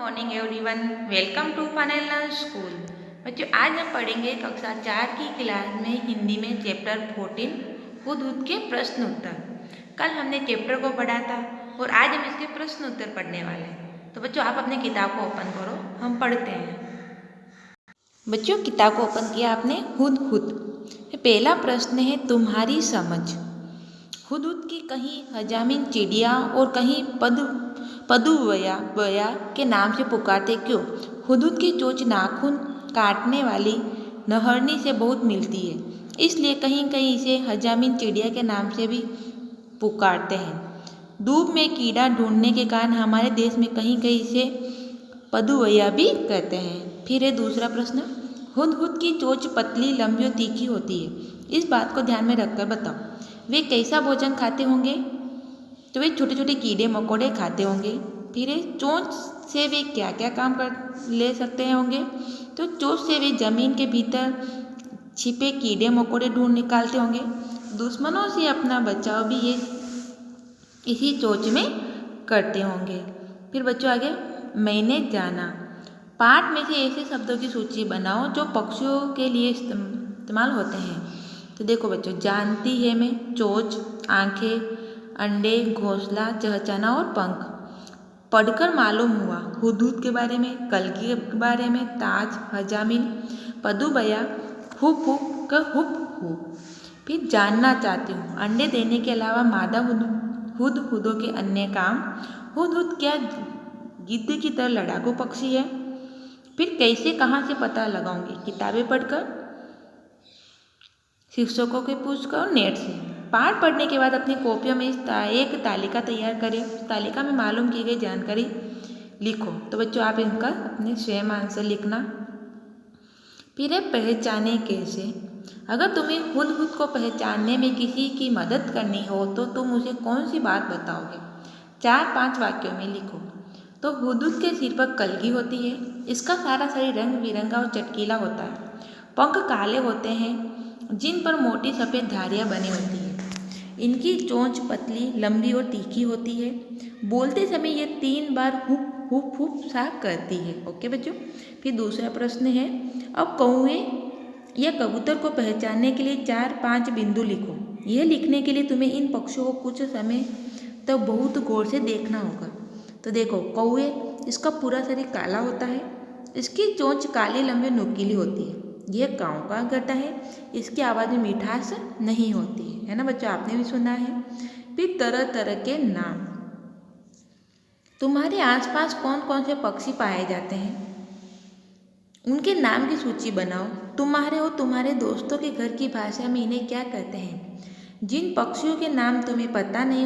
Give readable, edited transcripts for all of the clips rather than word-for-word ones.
Morning everyone, welcome to funnel learn school. बच्चों, आज हम पढ़ेंगे कक्षा 4 की क्लास में हिंदी में चैप्टर 14 हुदहुद के प्रश्न उत्तर। कल हमने चैप्टर को पढ़ा था और आज हम इसके प्रश्न उत्तर पढ़ने वाले हैं। तो बच्चों, आप अपनी किताब को ओपन करो, हम पढ़ते हैं। बच्चों, किताब को ओपन किया आपने। हुदहुद पहला प्रश्न है, तुम्हारी समझ। हुदहुद की कहीं हजामिन चिड़िया और कहीं पदुवया के नाम से पुकारते क्यों? हुदहुद की चोंच नाखून काटने वाली नहरनी से बहुत मिलती है, इसलिए कहीं कहीं इसे हजामिन चिड़िया के नाम से भी पुकारते हैं। दूब में कीड़ा ढूंढने के कारण हमारे देश में कहीं कहीं इसे पदुवया भी कहते हैं। फिर है दूसरा प्रश्न, हुदहुद की चोंच पतली, लंबी और तीखी होती है, इस बात को ध्यान में रखकर बताओ। वे कैसा भोजन खाते होंगे? तो वे छोटे छोटे कीड़े मकोड़े खाते होंगे। फिर चोंच से वे क्या क्या काम कर ले सकते होंगे? तो चोंच से वे जमीन के भीतर छिपे कीड़े मकोड़े ढूंढ निकालते होंगे। दुश्मनों से अपना बचाव भी ये इसी चोंच में करते होंगे। फिर बच्चों आगे, मैंने जाना। पाठ में से ऐसे शब्दों की सूची बनाओ जो पक्षियों के लिए इस्तेमाल होते हैं। तो देखो बच्चों, जानती है मैं, चोंच, आंखें, अंडे, घोंसला, चहचहाना और पंख। पढ़कर मालूम हुआ हुदहुद के बारे में, कलगी के बारे में, ताज, हजामिन, पदुवया, हुप हुप का हुप हुप। फिर जानना चाहती हूँ, अंडे देने के अलावा मादा हुदहुदों के अन्य काम। हुदहुद क्या गिद्ध की तरह लड़ाकू पक्षी है? फिर कैसे, कहाँ से पता लगाऊंगी? किताबें पढ़कर, शिक्षकों के पूछकर और नेट से। पाठ पढ़ने के बाद अपनी कॉपियों में एक तालिका तैयार करें। तालिका में मालूम की गई जानकारी लिखो। तो बच्चों, आप इनका अपने स्वयं आंसर लिखना। फिर है पहचाने कैसे। अगर तुम्हें हुदहुद को पहचानने में किसी की मदद करनी हो तो तुम उसे कौन सी बात बताओगे? 4-5 वाक्यों में लिखो। तो हुदहुद के सिर पर कलगी होती है, इसका सारा शरीर रंग बिरंगा और चटकीला होता है। पंख काले होते हैं जिन पर मोटी सफ़ेद धारियाँ बनी होती हैं। इनकी चोंच पतली, लंबी और तीखी होती है। बोलते समय ये 3 बार हुप हुप हुप सा करती है। ओके बच्चों। फिर दूसरा प्रश्न है, अब कौवे या कबूतर को पहचानने के लिए 4-5 बिंदु लिखो। यह लिखने के लिए तुम्हें इन पक्षियों को कुछ समय तक बहुत गौर से देखना होगा। तो देखो, कौवे, इसका पूरा शरीर काला होता है, इसकी चोंच काली, लंबी, नुकीली होती है। यह काँव काँव करता है, इसकी आवाज़ में मिठास नहीं होती है ना बच्चों? आपने भी सुना है। फिर तरह तरह के नाम। तुम्हारे आसपास कौन कौन से पक्षी पाए जाते हैं? उनके नाम की सूची बनाओ। तुम्हारे और तुम्हारे दोस्तों के घर की भाषा में इन्हें क्या कहते हैं? जिन पक्षियों के नाम तुम्हें पता नहीं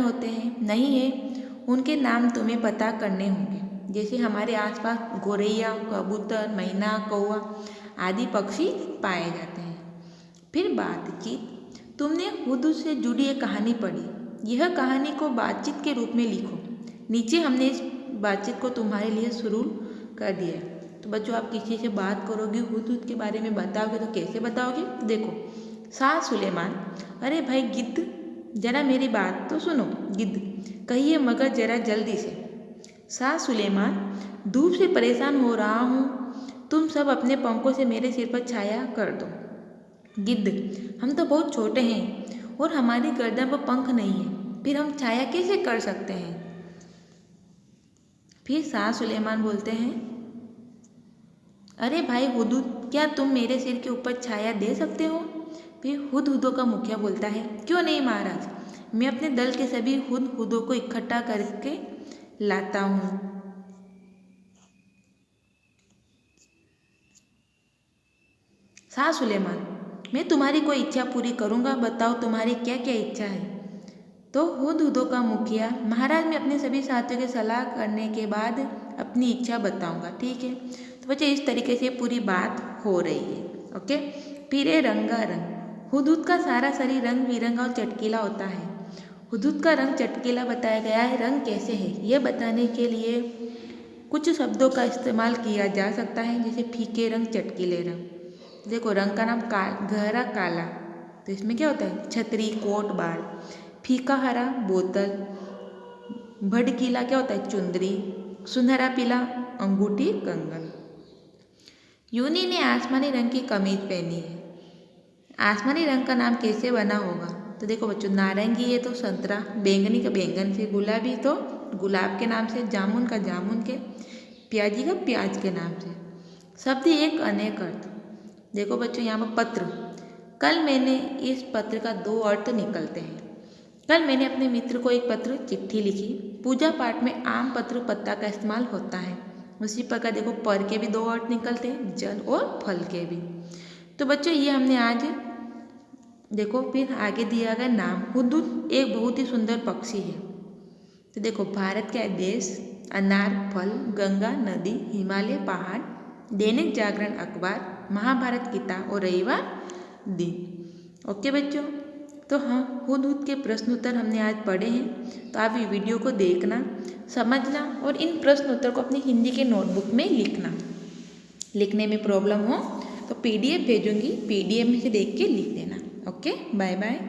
है, उनके नाम तुम्हें पता करने होंगे। जैसे हमारे आसपास गोरैया, कबूतर, मैना, कौवा आदि पक्षी पाए जाते हैं। फिर बातचीत। तुमने हुदहुद से जुड़ी एक कहानी पढ़ी। यह कहानी को बातचीत के रूप में लिखो। नीचे हमने इस बातचीत को तुम्हारे लिए शुरू कर दिया है। तो बच्चों, आप किसी से बात करोगे, हुदहुद के बारे में बताओगे, तो कैसे बताओगे? देखो, शाह सुलेमान, अरे भाई गिद्ध, जरा मेरी बात तो सुनो। गिद्ध, कहिए मगर जरा जल्दी से। शाह सुलेमान, धूप से परेशान हो रहा हूँ, तुम सब अपने पंखों से मेरे सिर पर छाया कर दो। गिद्ध, हम तो बहुत छोटे हैं और हमारी गर्दन पर पंख नहीं है, फिर हम छाया कैसे कर सकते हैं? फिर शाह सुलेमान बोलते हैं, अरे भाई हुदहुद, क्या तुम मेरे सिर के ऊपर छाया दे सकते हो? फिर हुदहुदों का मुखिया बोलता है, क्यों नहीं महाराज, मैं अपने दल के सभी हुदहुदों को इकट्ठा करके लाता हूँ। शाह सुलेमान, मैं तुम्हारी कोई इच्छा पूरी करूँगा, बताओ तुम्हारी क्या क्या इच्छा है? तो हुदहुदों का मुखिया, महाराज मैं अपने सभी साथियों की सलाह करने के बाद अपनी इच्छा बताऊँगा। ठीक है। तो बच्चे, इस तरीके से पूरी बात हो रही है। ओके। फिर है रंगारंग। हुदहुद का सारा शरीर रंग बिरंगा और चटकीला होता है। हुदहुद का रंग चटकीला बताया गया है। रंग कैसे है यह बताने के लिए कुछ शब्दों का इस्तेमाल किया जा सकता है, जैसे फीके रंग, चटकीले रंग। देखो, रंग का नाम गहरा काला, तो इसमें क्या होता है? छतरी, कोट, बाड़। फीका हरा, बोतल। भड़कीला क्या होता है? चुंदरी। सुनहरा पीला अंगूठी कंगन। यूनी ने आसमानी रंग की कमीज पहनी है। आसमानी रंग का नाम कैसे बना होगा? तो देखो बच्चों, नारंगी है तो संतरा, बैंगनी का बैंगन से, गुलाबी तो गुलाब के नाम से, जामुन का जामुन के, प्याजी का प्याज के नाम से। शब्द एक अनेक अर्थ। देखो बच्चों यहाँ पर पत्र, कल मैंने इस पत्र का 2 अर्थ निकलते हैं। कल मैंने अपने मित्र को एक पत्र चिट्ठी लिखी। पूजा पाठ में आम पत्र पत्ता का इस्तेमाल होता है। उसी प्रकार देखो पर के भी 2 अर्थ निकलते हैं, जल और फल के भी। तो बच्चों ये हमने आज देखो, फिर आगे दिया गया नाम। हुदहुद एक बहुत ही सुंदर पक्षी है। तो देखो भारत का देश, अनार फल, गंगा नदी, हिमालय पहाड़, दैनिक जागरण अखबार, महाभारत किताब और रविवार दिन। ओके बच्चों, तो हाँ, हुदहुद के प्रश्न उत्तर हमने आज पढ़े हैं। तो आप ये वीडियो को देखना, समझना और इन प्रश्न उत्तर को अपनी हिंदी के नोटबुक में लिखना। लिखने में प्रॉब्लम हो तो PDF भेजूंगी, PDF में से देख के लिख देना। Okay, bye bye.